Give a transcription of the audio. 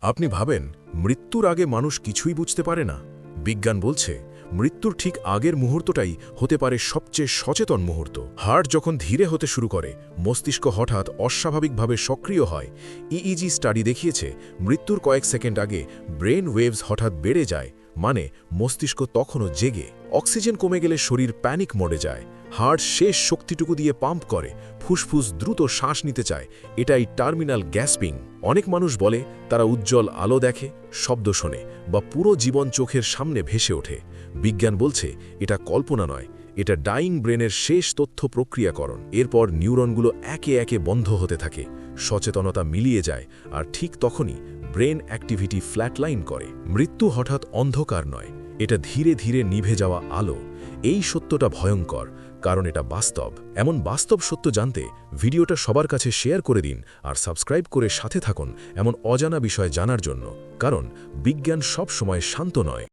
আপনি ভাবেন মৃত্যুর আগে মানুষ কিছুই বুঝতে পারে না? বিজ্ঞান বলছে মৃত্যুর ঠিক আগের মুহূর্তটাই হতে পারে সবচেয়ে সচেতন মুহূর্ত। হার্ট যখন ধীরে হতে শুরু করে, মস্তিষ্ক হঠাৎ অস্বাভাবিকভাবে সক্রিয় হয়। ইইজি স্টাডি দেখিয়েছে মৃত্যুর কয়েক সেকেন্ড আগে ব্রেন ওয়েভস হঠাৎ বেড়ে যায়, মানে মস্তিষ্ক তখনও জেগে। অক্সিজেন কমে গেলে শরীর প্যানিক মোডে যায়, হার্ট শেষ শক্তিটুকু দিয়ে পাম্প করে, ফুসফুস দ্রুত শ্বাস নিতে চায়। এটাই টার্মিনাল গ্যাসপিং। অনেক মানুষ বলে তারা উজ্জ্বল আলো দেখে, শব্দ শোনে বা পুরো জীবন চোখের সামনে ভেসে ওঠে। বিজ্ঞান বলছে এটা কল্পনা নয়, এটা ডাইং ব্রেনের শেষ তথ্য প্রক্রিয়াকরণ। এরপর নিউরনগুলো একে একে বন্ধ হতে থাকে, সচেতনতা মিলিয়ে যায়, আর ঠিক তখনই ব্রেন অ্যাক্টিভিটি ফ্ল্যাটলাইন করে। মৃত্যু হঠাৎ অন্ধকার নয়, এটা ধীরে ধীরে নিভে যাওয়া আলো। এই সত্যটা ভয়ঙ্কর, কারণ এটা বাস্তব। এমন বাস্তব সত্য জানতে ভিডিওটা সবার কাছে শেয়ার করে দিন, আর সাবস্ক্রাইব করে সাথে থাকুন এমন অজানা বিষয় জানার জন্য। কারণ বিজ্ঞান সব সময় শান্ত নয়।